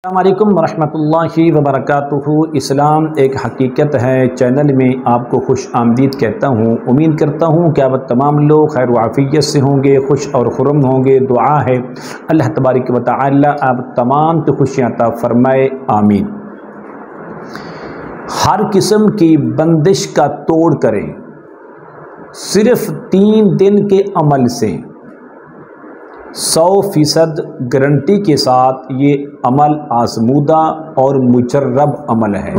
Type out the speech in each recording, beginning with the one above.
अस्सलाम वालेकुम वरहमतुल्लाहि वबरकातुहू। इस्लाम एक हकीकत है चैनल में आपको खुश आमदीद कहता हूँ। उम्मीद करता हूँ कि आप तमाम लोग खैर व आफियत से होंगे, खुश और खुर्रम होंगे। दुआ है अल्लाह तबारक व तआला आप तमाम को खुशियाँ अता फरमाए, आमीन। हर किस्म की बंदिश का तोड़ करें, सिर्फ 3 दिन के अमल से 100% गारंटी के साथ ये अमल आज़मूदा और मुजर्रब अमल है।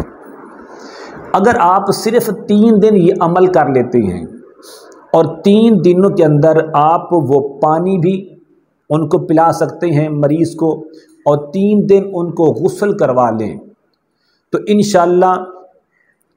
अगर आप सिर्फ 3 दिन ये अमल कर लेते हैं और 3 दिनों के अंदर आप वो पानी भी उनको पिला सकते हैं मरीज़ को, और 3 दिन उनको गुस्ल करवा लें, तो इंशाअल्लाह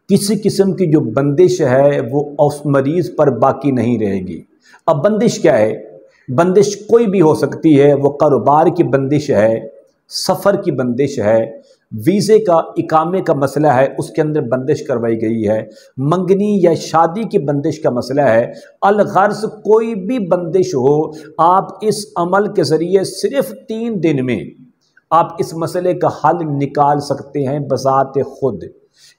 किसी किस्म की जो बंदिश है वो उस मरीज़ पर बाकी नहीं रहेगी। अब बंदिश क्या है? बंदिश कोई भी हो सकती है। वो कारोबार की बंदिश है, सफ़र की बंदिश है, वीज़े का इकामे का मसला है, उसके अंदर बंदिश करवाई गई है, मंगनी या शादी की बंदिश का मसला है। अलगर्ज़ कोई भी बंदिश हो, आप इस अमल के ज़रिए सिर्फ़ 3 दिन में आप इस मसले का हल निकाल सकते हैं बज़ात खुद।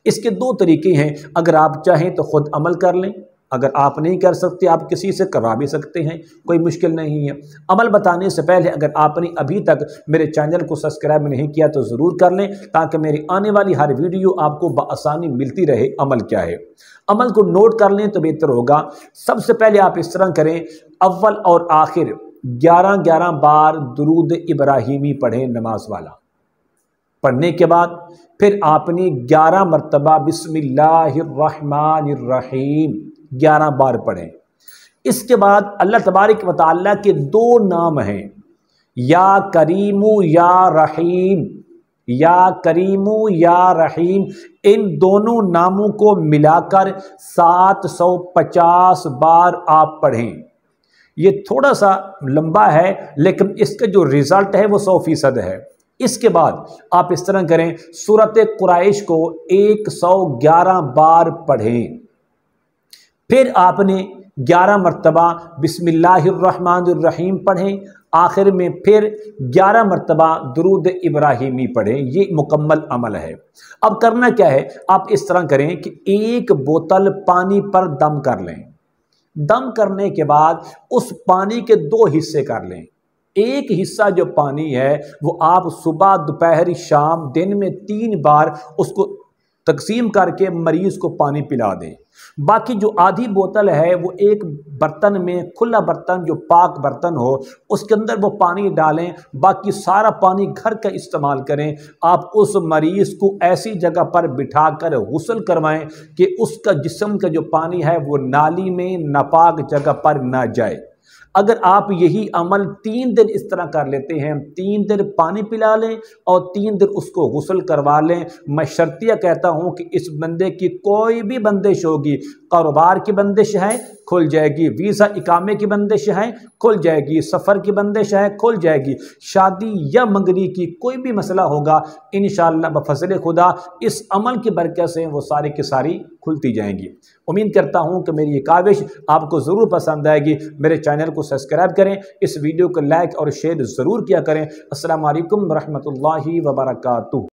इसके 2 तरीके हैं। अगर आप चाहें तो ख़ुद अमल कर लें, अगर आप नहीं कर सकते आप किसी से करवा भी सकते हैं, कोई मुश्किल नहीं है। अमल बताने से पहले अगर आपने अभी तक मेरे चैनल को सब्सक्राइब नहीं किया तो ज़रूर कर लें, ताकि मेरी आने वाली हर वीडियो आपको बआसानी मिलती रहे। अमल क्या है? अमल को नोट कर लें तो बेहतर होगा। सबसे पहले आप इस तरह करें, अव्वल और आखिर 11-11 बार दुरूद इब्राहिमी पढ़ें नमाज वाला। पढ़ने के बाद फिर आपने 11 मरतबा बिस्मिल्लाहिर्रहमानिर्रहीम 11 बार पढ़ें। इसके बाद अल्लाह तबारक व तआला के 2 नाम हैं, या करीमु या रहीम, या करीमु या रहीम। इन दोनों नामों को मिलाकर 750 बार आप पढ़ें। ये थोड़ा सा लंबा है, लेकिन इसका जो रिज़ल्ट है वो 100% है। इसके बाद आप इस तरह करें, सूरत कुरैश को 111 बार पढ़ें। फिर आपने 11 मरतबा बिस्मिल्लाहिर्रहमानिर्रहीम पढ़ें। आखिर में फिर 11 मरतबा दुरूद इब्राहिमी पढ़ें। ये मुकम्मल अमल है। अब करना क्या है? आप इस तरह करें कि 1 बोतल पानी पर दम कर लें। दम करने के बाद उस पानी के 2 हिस्से कर लें। एक हिस्सा जो पानी है वो आप सुबह, दोपहर, शाम, दिन में 3 बार उसको तकसीम करके मरीज़ को पानी पिला दें। बाकी जो आधी बोतल है वो एक बर्तन में, खुला बर्तन जो पाक बर्तन हो, उसके अंदर वो पानी डालें। बाकी सारा पानी घर का इस्तेमाल करें। आप उस मरीज़ को ऐसी जगह पर बिठाकर गुस्ल करवाएं कि उसका जिस्म का जो पानी है वो नाली में, नापाक जगह पर ना जाए। अगर आप यही अमल 3 दिन इस तरह कर लेते हैं, 3 दिन पानी पिला लें और 3 दिन उसको गुस्ल करवा लें, मैं शर्तिया कहता हूं कि इस बंदे की कोई भी बंदिश होगी, कारोबार की बंदिश है खुल जाएगी, वीज़ा इकामे की बंदिश है खुल जाएगी, सफ़र की बंदिश है खुल जाएगी, शादी या मंगनी की कोई भी मसला होगा, इंशाअल्लाह बफज़ल खुदा इस अमल की बरकत से वो सारी की सारी खुलती जाएंगी। उम्मीद करता हूं कि मेरी ये काविश आपको ज़रूर पसंद आएगी। मेरे चैनल को सब्सक्राइब करें, इस वीडियो को लाइक और शेयर ज़रूर किया करें। अस्सलामु अलैकुम वरहमतुल्लाहि वबरकातुहू।